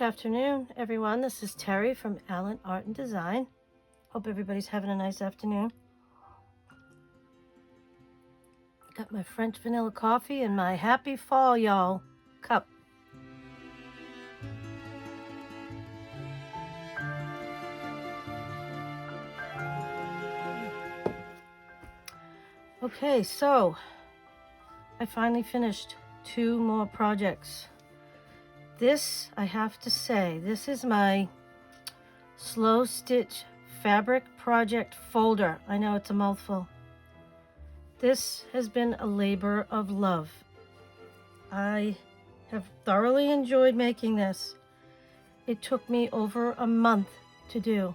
Good afternoon, everyone. This is Terry from Allen Art and Design. Hope everybody's having a nice afternoon. Got my French vanilla coffee and my happy fall, y'all, cup. Okay, so I finally finished 2 more projects. This, I have to say, this is my slow stitch fabric project folder. I know it's a mouthful. This has been a labor of love. I have thoroughly enjoyed making this. It took me over a month to do.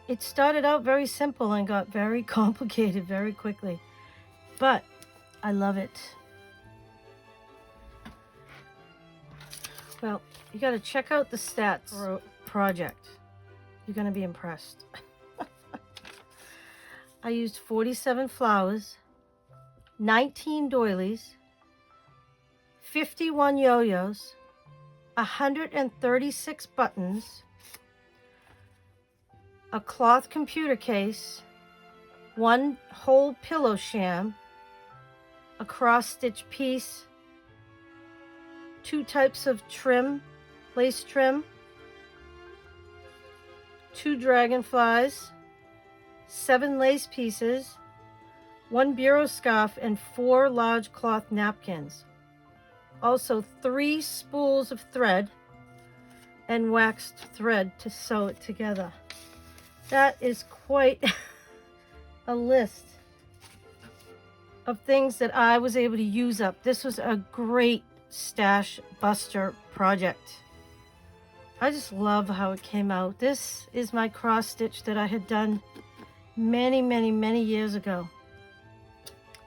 It started out very simple and got very complicated very quickly, but I love it. Well, you got to check out the stats for a project. You're going to be impressed. I used 47 flowers, 19 doilies, 51 yo-yos, 136 buttons, a cloth computer case, 1 whole pillow sham, a cross-stitch piece, 2 types of trim, lace trim, 2 dragonflies, 7 lace pieces, 1 bureau scarf, and 4 large cloth napkins. Also 3 spools of thread and waxed thread to sew it together. That is quite a list of things that I was able to use up. This was a great stash buster project. I just love how it came out. This is my cross stitch that I had done many years ago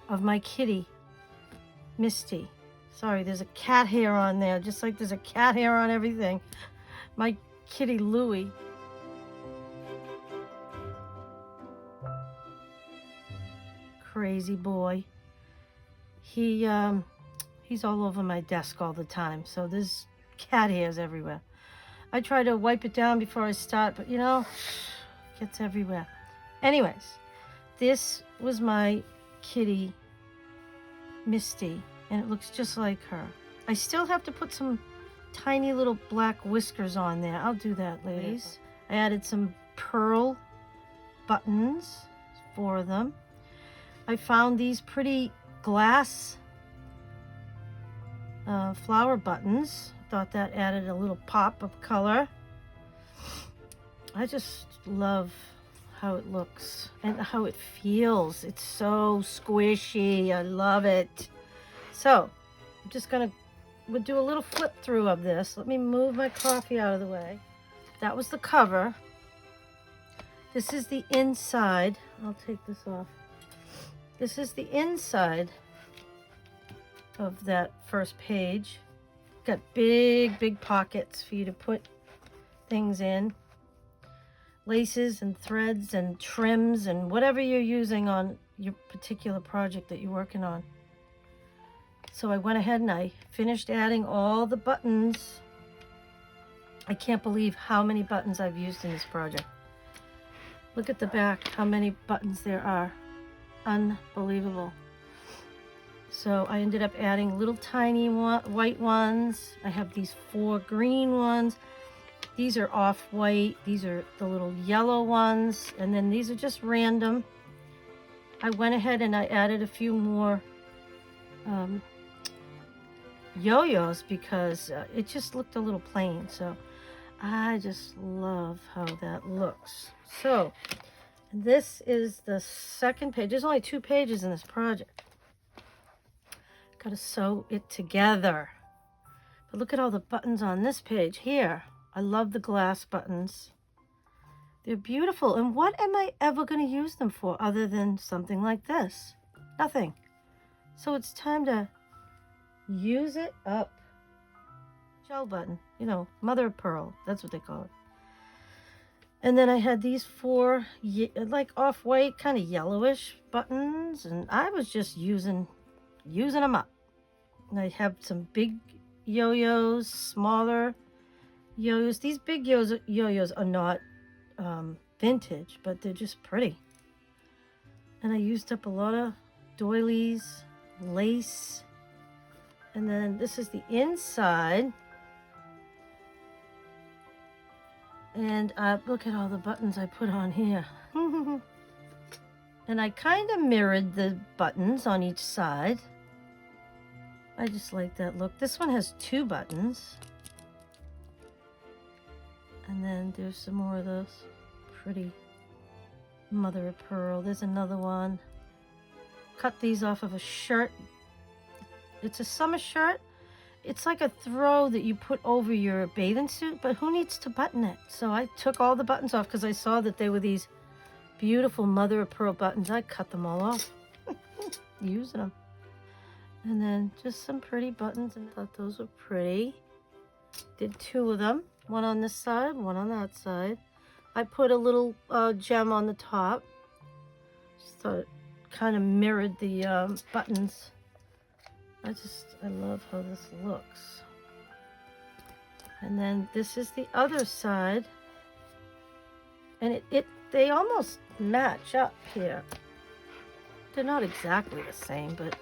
of my kitty, Misty. Sorry, there's a cat hair on there, just like there's a cat hair on everything. My kitty, Louie. Crazy boy. He's all over my desk all the time, so there's cat hairs everywhere. I try to wipe it down before I start, but you know, it gets everywhere. Anyways, this was my kitty, Misty, and it looks just like her. I still have to put some tiny little black whiskers on there. I'll do that, ladies. I added some pearl buttons, 4 of them. I found these pretty glass flower buttons. Thought that added a little pop of color. I just love how it looks and how it feels. It's so squishy. I love it. So I'm just we'll do a little flip through of this. Let me move my coffee out of the way. That was the cover. This is the inside. I'll take this off. This is the inside of that first page. Got big pockets for you to put things in. Laces and threads and trims and whatever you're using on your particular project that you're working on. So I went ahead and I finished adding all the buttons. I can't believe how many buttons I've used in this project. Look at the back, how many buttons there are. Unbelievable. So I ended up adding little tiny white ones. I have these 4 green ones. These are off-white. These are the little yellow ones. And then these are just random. I went ahead and I added a few more yo-yos because it just looked a little plain. So I just love how that looks. So this is the second page. There's only 2 pages in this project. Got to sew it together. But look at all the buttons on this page here. I love the glass buttons. They're beautiful. And what am I ever going to use them for other than something like this? Nothing. So it's time to use it up. Shell button, you know, mother of pearl. That's what they call it. And then I had these 4 like off-white, kind of yellowish buttons, and I was just using them up. And I have some big yo-yos, smaller yo-yos. These big yo-yos are not vintage, but they're just pretty. And I used up a lot of doilies, lace. And then this is the inside. And look at all the buttons I put on here. And I kind of mirrored the buttons on each side. I just like that look. This one has 2 buttons. And then there's some more of those pretty mother of pearl. There's another one. Cut these off of a shirt. It's a summer shirt. It's like a throw that you put over your bathing suit, but who needs to button it? So I took all the buttons off because I saw that they were these beautiful mother of pearl buttons. I cut them all off, using them. And then just some pretty buttons, and I thought those were pretty. Did 2 of them, one on this side, one on that side. I put a little gem on the top. Just thought it kind of mirrored the buttons. I love how this looks. And then this is the other side. And they almost match up here. They're not exactly the same, but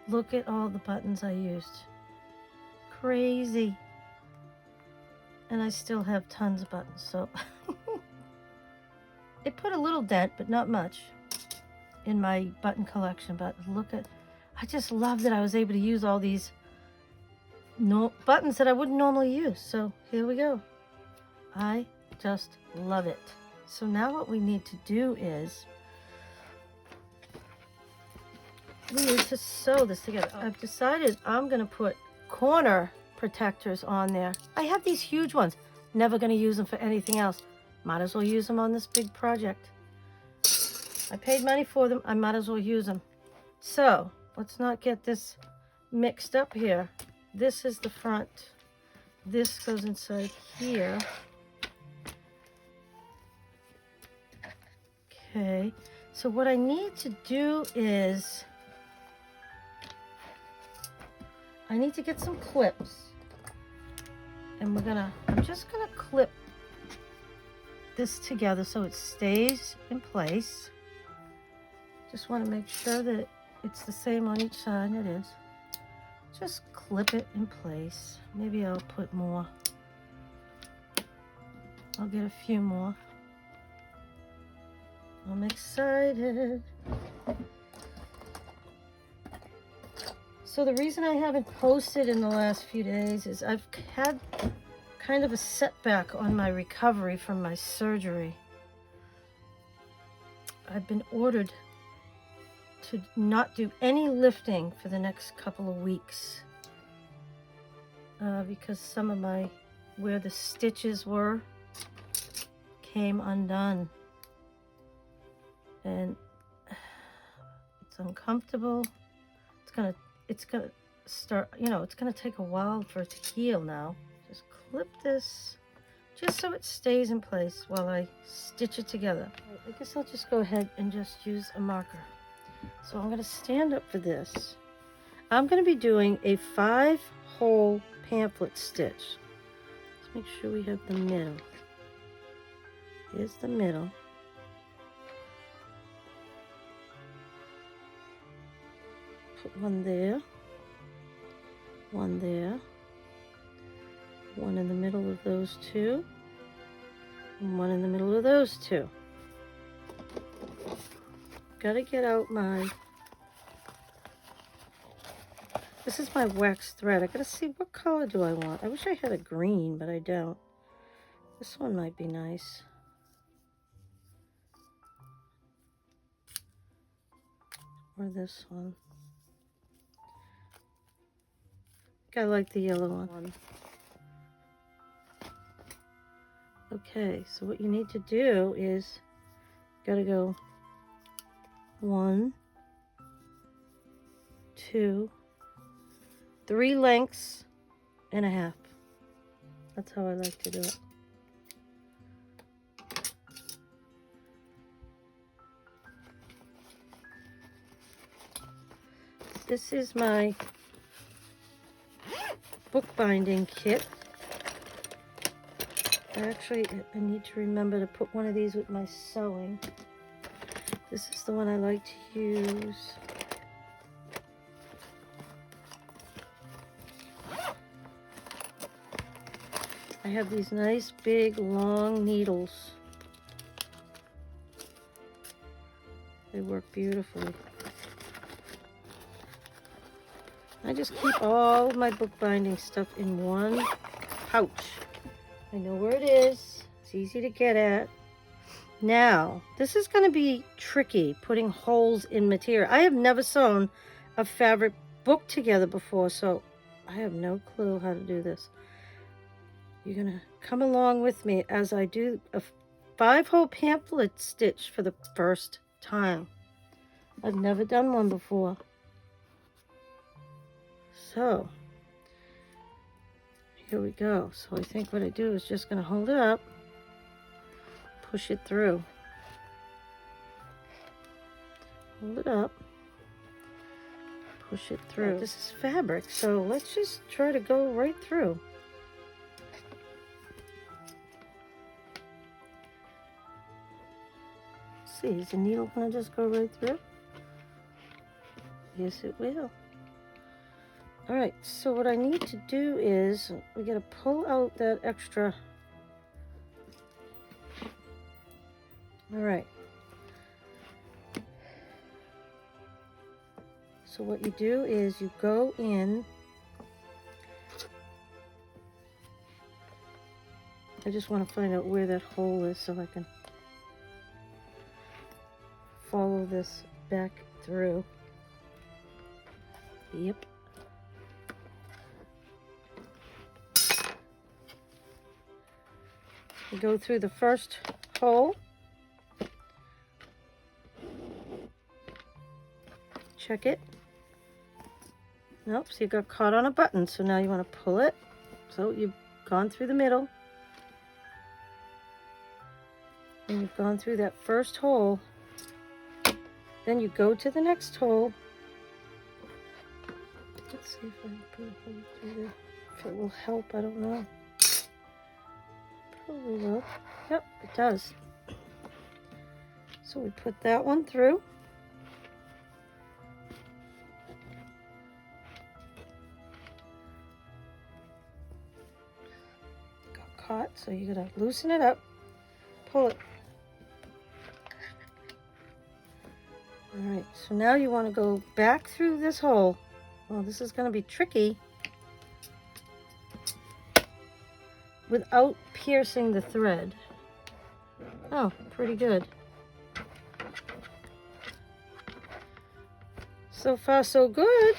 look at all the buttons I used. Crazy. And I still have tons of buttons, so it put a little dent, but not much, in my button collection. But look at, I just love that I was able to use all these buttons that I wouldn't normally use. So here we go. I just love it. So now what we need to do is we need to sew this together. I've decided I'm going to put corner protectors on there. I have these huge ones. Never going to use them for anything else. Might as well use them on this big project. I paid money for them. I might as well use them. So let's not get this mixed up here. This is the front. This goes inside here. Okay. So what I need to do is I need to get some clips. And I'm just gonna clip this together so it stays in place. Just want to make sure that it's the same on each side, and it is. Just clip it in place. Maybe I'll put more. I'll get a few more. I'm excited. So the reason I haven't posted in the last few days is I've had kind of a setback on my recovery from my surgery. I've been ordered to not do any lifting for the next couple of weeks because some of where the stitches were came undone, and it's uncomfortable. It's gonna start, it's gonna take a while for it to heal now. Just clip this just so it stays in place while I stitch it together. I guess I'll just go ahead and just use a marker. So I'm gonna stand up for this. I'm gonna be doing a 5-hole pamphlet stitch. Let's make sure we have the middle. Here's the middle. Put one there, one there, one in the middle of those 2, and one in the middle of those 2. Gotta get out this is my wax thread. I gotta see, what color do I want? I wish I had a green, but I don't. This one might be nice. Or this one. I like the yellow one. Okay, so what you need to do is gotta go 1, 2, 3 lengths and a half. That's how I like to do it. This is my bookbinding kit. Actually, I need to remember to put one of these with my sewing. This is the one I like to use. I have these nice big long needles. They work beautifully. I just keep all of my bookbinding stuff in one pouch. I know where it is. It's easy to get at. Now, this is going to be tricky, putting holes in material. I have never sewn a fabric book together before, so I have no clue how to do this. You're going to come along with me as I do a 5-hole pamphlet stitch for the first time. I've never done one before. So, here we go. So I think what I do is just going to hold it up, push it through. Hold it up, push it through. This is fabric, so let's just try to go right through. Let's see, is the needle going to just go right through? Yes, it will. All right, so what I need to do is we got to pull out that extra. All right. So what you do is you go in. I just want to find out where that hole is so I can follow this back through. Yep. You go through the first hole. Check it. Nope, so you got caught on a button, so now you want to pull it. So you've gone through the middle. And you've gone through that first hole. Then you go to the next hole. Let's see if I can put a hole through there. If it will help, I don't know. Probably will. Yep, it does. So we put that one through. Caught, so you gotta loosen it up, pull it. All right, so now you want to go back through this hole. Well, this is going to be tricky without piercing the thread. Oh, pretty good. So far, so good.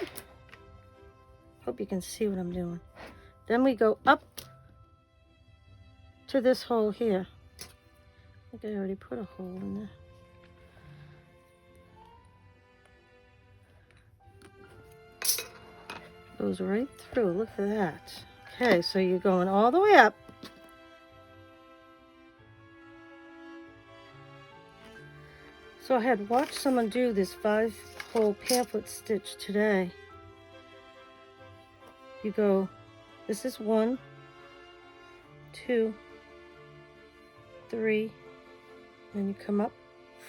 Hope you can see what I'm doing. Then we go up to this hole here. I think I already put a hole in there. Goes right through, look at that. Okay, so you're going all the way up. So I had watched someone do this 5-hole pamphlet stitch today. You go, this is 1, 2, 3, then you come up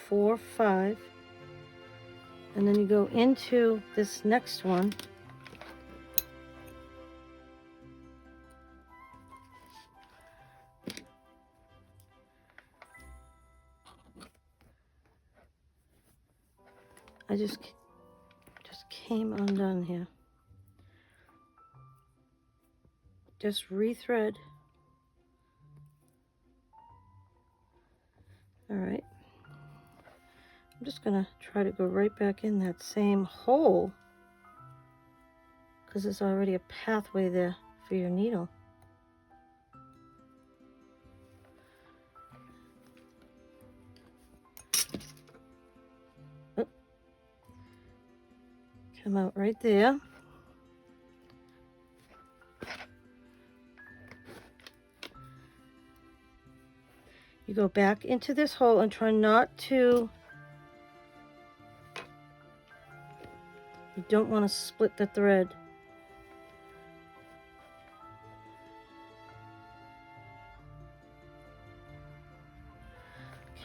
4, 5, and then you go into this next one. I just came undone here. Just rethread. All right. I'm just gonna try to go right back in that same hole because there's already a pathway there for your needle. Oh. Come out right there. You go back into this hole and try not to, you don't want to split the thread.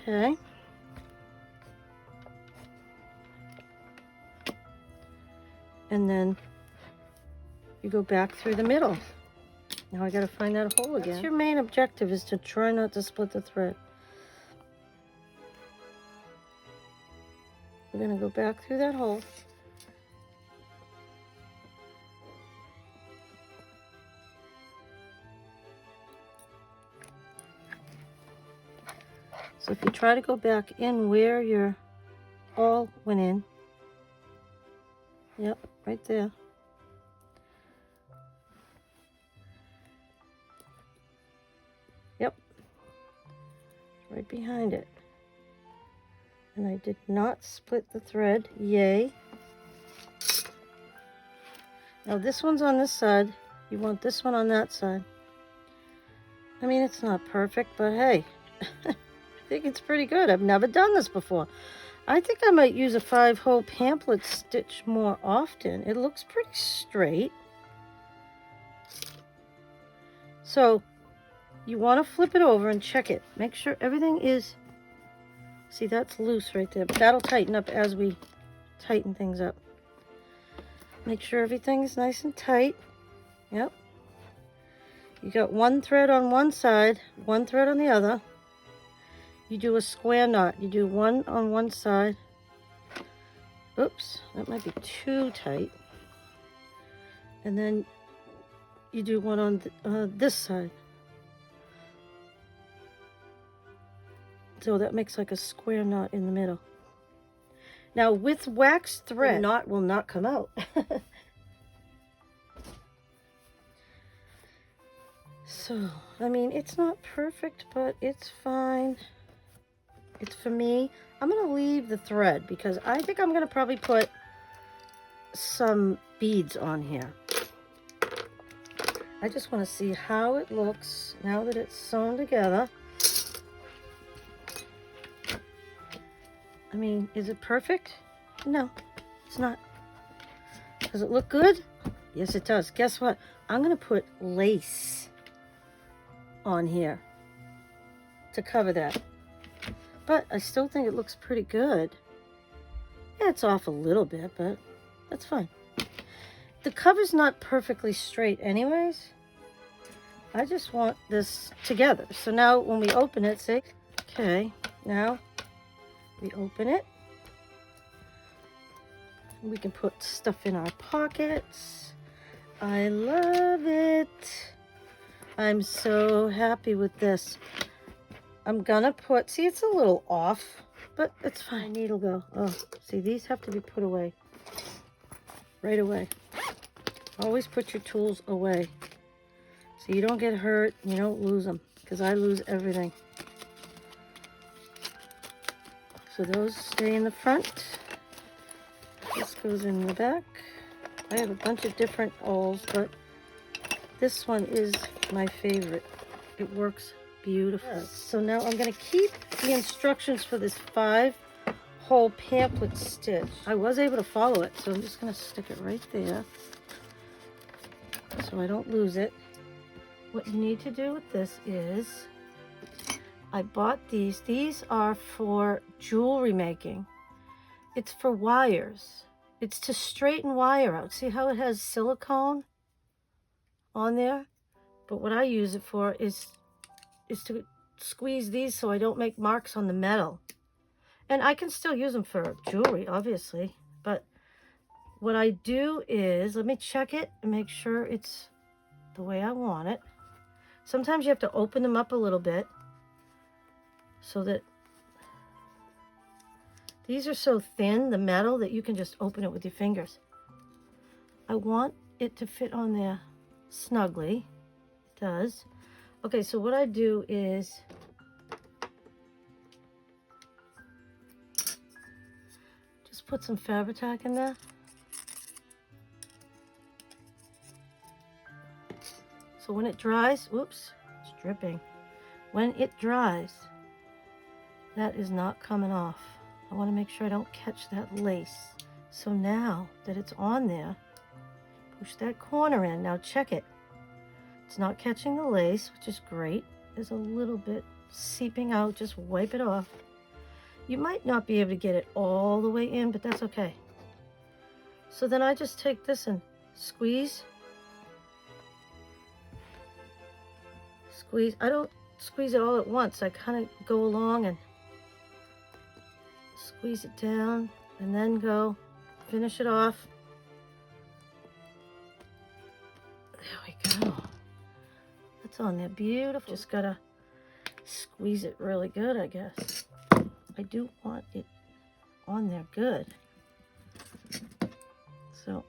Okay. And then you go back through the middle. Now I gotta find that hole again. That's your main objective, is to try not to split the thread. We're gonna go back through that hole. So if you try to go back in where your awl went in, yep, right there. Yep, right behind it. And I did not split the thread, yay. Now this one's on this side, you want this one on that side. I mean, it's not perfect, but hey, I think it's pretty good. I've never done this before. I think I might use a 5-hole pamphlet stitch more often. It looks pretty straight. So you want to flip it over and check it. Make sure everything is, see, that's loose right there, but that'll tighten up as we tighten things up. Make sure everything's nice and tight. Yep. You got one thread on one side, one thread on the other. You do a square knot. You do one on one side. Oops, that might be too tight. And then you do one on this side. So that makes like a square knot in the middle. Now with wax thread, the knot will not come out. So, I mean, it's not perfect, but it's fine. It's for me. I'm going to leave the thread because I think I'm going to probably put some beads on here. I just want to see how it looks now that it's sewn together. I mean, is it perfect? No, it's not. Does it look good? Yes, it does. Guess what? I'm going to put lace on here to cover that. But I still think it looks pretty good. Yeah, it's off a little bit, but that's fine. The cover's not perfectly straight anyways. I just want this together. So now when we open it, see? Okay, now we open it. We can put stuff in our pockets. I love it. I'm so happy with this. I'm gonna put, see, it's a little off, but it's fine. Needle go. Oh, see, these have to be put away right away. Always put your tools away so you don't get hurt, you don't lose them, because I lose everything. So those stay in the front. This goes in the back. I have a bunch of different awls, but this one is my favorite. It works beautiful. Yes. So now I'm going to keep the instructions for this 5-hole pamphlet stitch. I was able to follow it, so I'm just going to stick it right there so I don't lose it. What you need to do with this is, I bought these. These are for jewelry making. It's for wires. It's to straighten wire out. See how it has silicone on there? But what I use it for is to squeeze these so I don't make marks on the metal. And I can still use them for jewelry, obviously. But what I do is, let me check it and make sure it's the way I want it. Sometimes you have to open them up a little bit so that these are so thin, the metal, that you can just open it with your fingers. I want it to fit on there snugly. It does. Okay, so what I do is just put some Fabri-Tac in there. So when it dries, whoops, it's dripping. When it dries, that is not coming off. I want to make sure I don't catch that lace. So now that it's on there, push that corner in. Now check it. It's not catching the lace, which is great. There's a little bit seeping out. Just wipe it off. You might not be able to get it all the way in, but that's okay. So then I just take this and squeeze. Squeeze. I don't squeeze it all at once. I kind of go along and squeeze it down and then go finish it off. There we go. That's on there. Beautiful. Just gotta squeeze it really good, I guess. I do want it on there good. So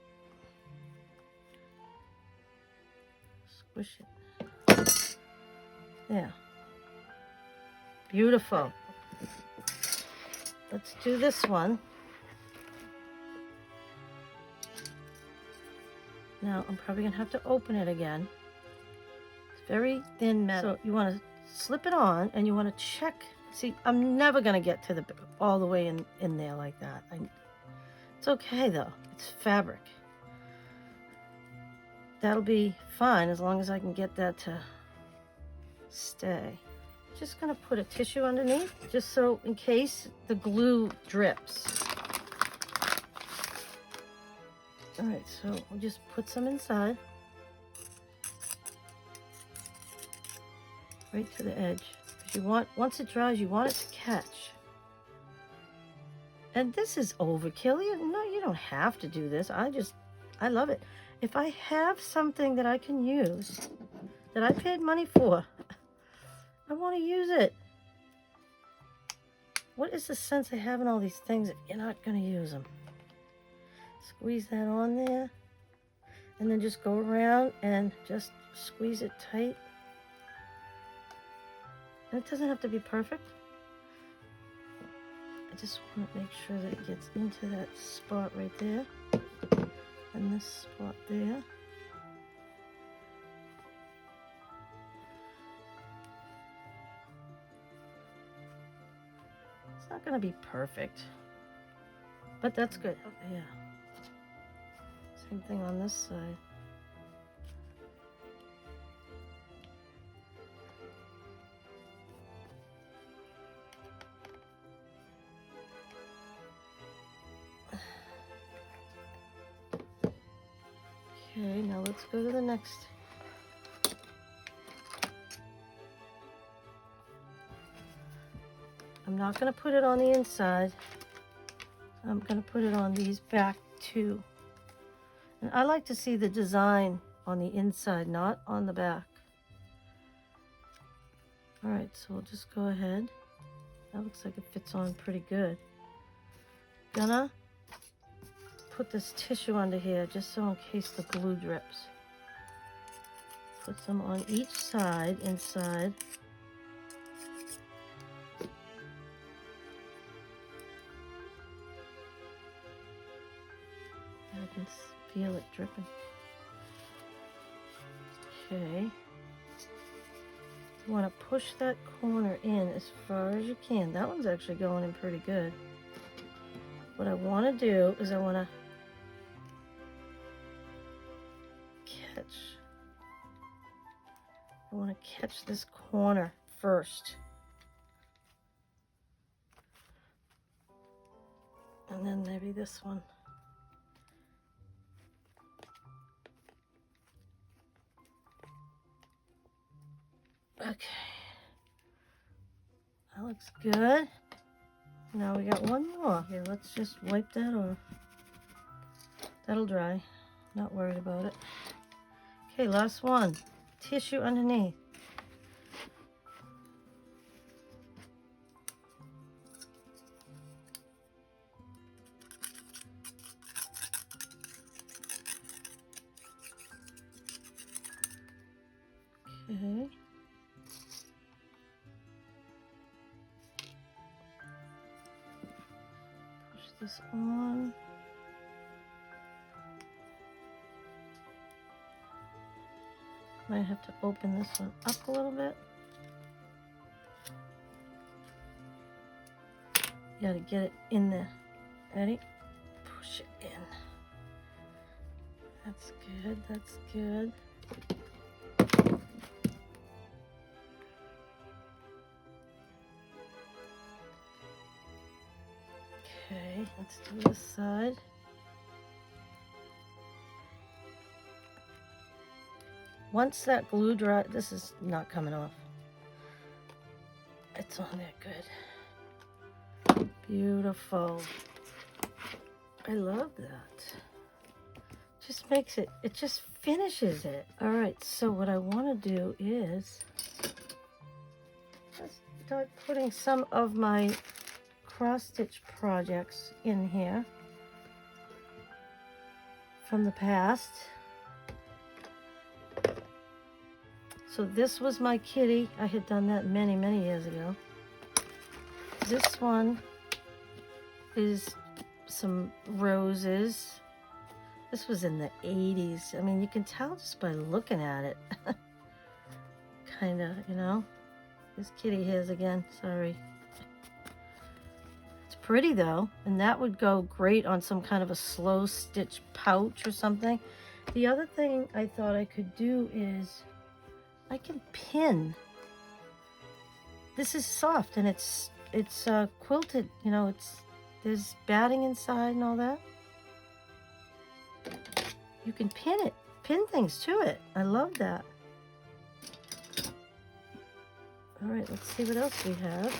squish it. There. Beautiful. Let's do this one. Now I'm probably gonna have to open it again. It's very thin metal. So you want to slip it on and you want to check. See, I'm never gonna get to the all the way in there like that. It's okay though. It's fabric. That'll be fine as long as I can get that to stay. Just gonna put a tissue underneath just so in case the glue drips. All right, so we'll just put some inside. Right to the edge. Because you want, once it dries, you want it to catch. And this is overkill. No, you don't have to do this. I love it. If I have something that I can use, that I paid money for, I want to use it. What is the sense of having all these things if you're not going to use them? Squeeze that on there. And then just go around and just squeeze it tight. And it doesn't have to be perfect. I just want to make sure that it gets into that spot right there. And this spot there. It's not going to be perfect. But that's good. Oh, yeah. Same thing on this side. Okay, now let's go to the next. I'm not going to put it on the inside. I'm going to put it on these back two. And I like to see the design on the inside, not on the back. All right, so we'll just go ahead. That looks like it fits on pretty good. Gonna put this tissue under here just so in case the glue drips. Put some on each side inside. I can feel it dripping. Okay. You want to push that corner in as far as you can. That one's actually going in pretty good. What I want to do is I want to catch this corner first. And then maybe this one. Okay. That looks good. Now we got one more. Here, let's just wipe that off. That'll dry. Not worried about it. Okay, last one. Tissue underneath. Okay. Push this on. Might have to open this one up a little bit. You gotta get it in there. Ready? Push it in. That's good, that's good. Okay, let's do this side. Once that glue dry, this is not coming off. It's on there good. Beautiful. I love that. Just makes it, it just finishes it. All right, so what I want to do is just start putting some of my cross stitch projects in here from the past. So this was my kitty. I had done that many, many years ago. This one is some roses. This was in the 80s. I mean, you can tell just by looking at it. Kind of, you know. There's kitty hairs again. Sorry. It's pretty though. And that would go great on some kind of a slow stitch pouch or something. The other thing I thought I could do is I can pin. This is soft and it's quilted, you know, there's batting inside and all that. You can pin things to it. I love that. All right, let's see what else we have.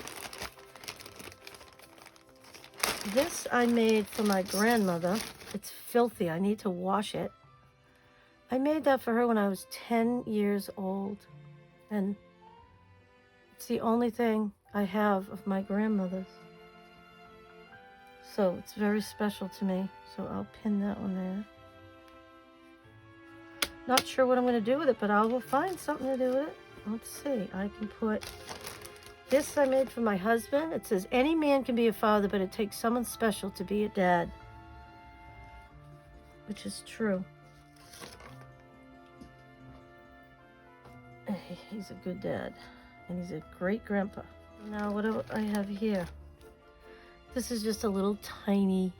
This I made for my grandmother. It's filthy. I need to wash it. I made that for her when I was 10 years old, and it's the only thing I have of my grandmother's. So it's very special to me, so I'll pin that one there. Not sure what I'm going to do with it, but I will find something to do with it. Let's see. I can put this I made for my husband. It says, any man can be a father, but it takes someone special to be a dad. Which is true. He's a good dad, and he's a great grandpa. Now, what do I have here? This is just a little tiny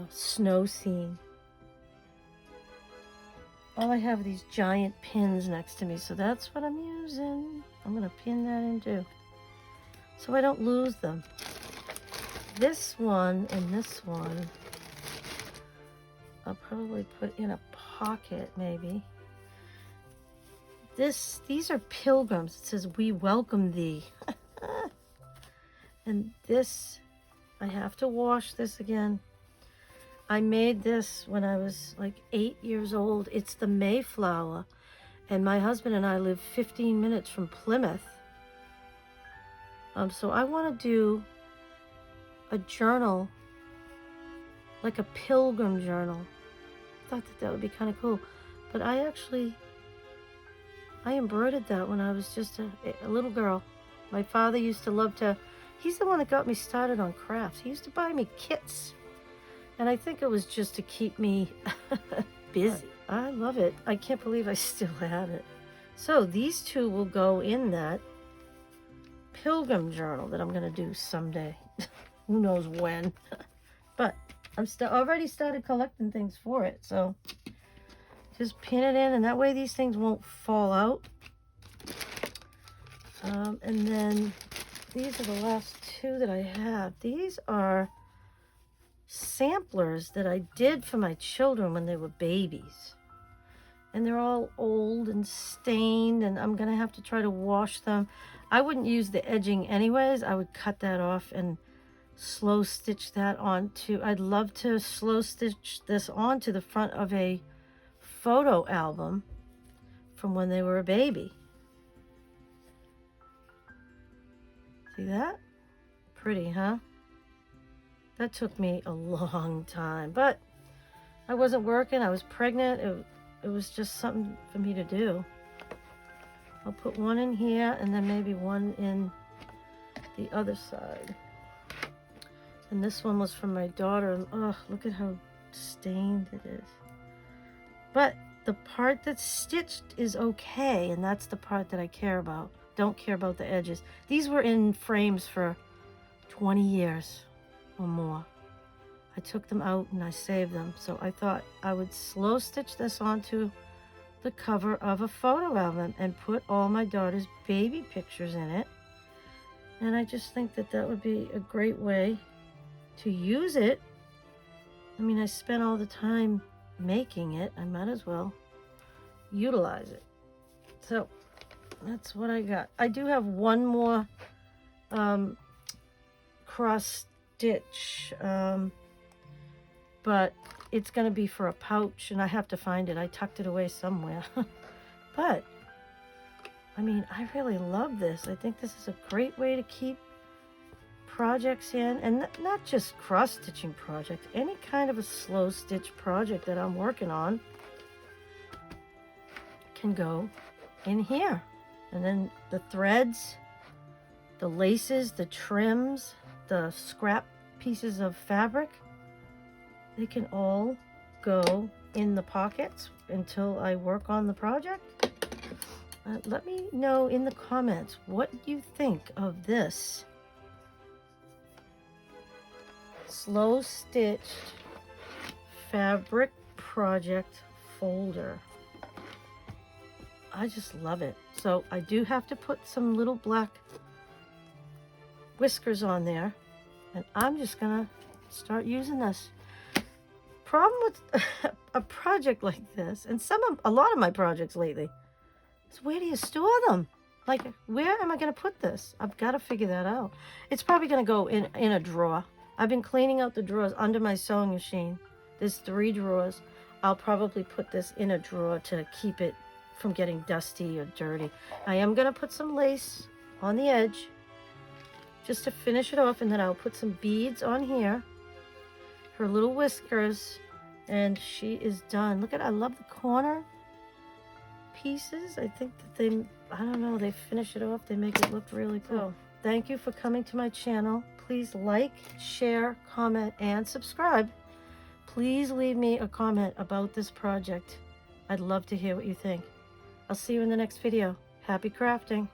snow scene. All I have are these giant pins next to me, so that's what I'm using. I'm gonna pin that in too, so I don't lose them. This one and this one, I'll probably put in a pocket maybe. These are pilgrims. It says, we welcome thee. And this, I have to wash this again. I made this when I was like 8 years old. It's the Mayflower. And my husband and I live 15 minutes from Plymouth. So I want to do a journal, like a pilgrim journal. I thought that would be kind of cool. But I embroidered that when I was just a little girl. My father used to love to, he's the one that got me started on crafts. He used to buy me kits. And I think it was just to keep me busy. I love it. I can't believe I still have it. So these two will go in that pilgrim journal that I'm going to do someday. Who knows when. But I'm already started collecting things for it. So just pin it in, and that way these things won't fall out. And then these are the last two that I have. These are samplers that I did for my children when they were babies. And they're all old and stained, and I'm going to have to try to wash them. I wouldn't use the edging anyways. I would cut that off and slow stitch that onto. I'd love to slow stitch this onto the front of a photo album from when they were a baby. See that? Pretty, huh? That took me a long time, but I wasn't working. I was pregnant. It was just something for me to do. I'll put one in here and then maybe one in the other side. And this one was from my daughter. And oh, look at how stained it is. But the part that's stitched is okay, and that's the part that I care about. Don't care about the edges. These were in frames for 20 years or more. I took them out and I saved them. So I thought I would slow stitch this onto the cover of a photo album and put all my daughter's baby pictures in it. And I just think that that would be a great way to use it. I mean, I spent all the time making it. I might as well utilize it. So that's what I got. I do have one more cross stitch, but it's going to be for a pouch, and I have to find it. I tucked it away somewhere. But I mean, I really love this. I think this is a great way to keep projects in, and not just cross stitching project, any kind of a slow stitch project that I'm working on can go in here. And then the threads, the laces, the trims, the scrap pieces of fabric, they can all go in the pockets until I work on the project. Let me know in the comments what you think of this slow stitched fabric project folder. I just love it. So I do have to put some little black whiskers on there, and I'm just gonna start using this. Problem with a project like this, and a lot of my projects lately, is where do you store them? Like, where am I going to put this? I've got to figure that out. It's probably going to go in a drawer. I've been cleaning out the drawers under my sewing machine. There's 3 drawers. I'll probably put this in a drawer to keep it from getting dusty or dirty. I am going to put some lace on the edge just to finish it off, and then I'll put some beads on here, her little whiskers, and she is done. Look at, I love the corner pieces. I think that they, I don't know, they finish it off. They make it look really cool. So, thank you for coming to my channel. Please like, share, comment, and subscribe. Please leave me a comment about this project. I'd love to hear what you think. I'll see you in the next video. Happy crafting.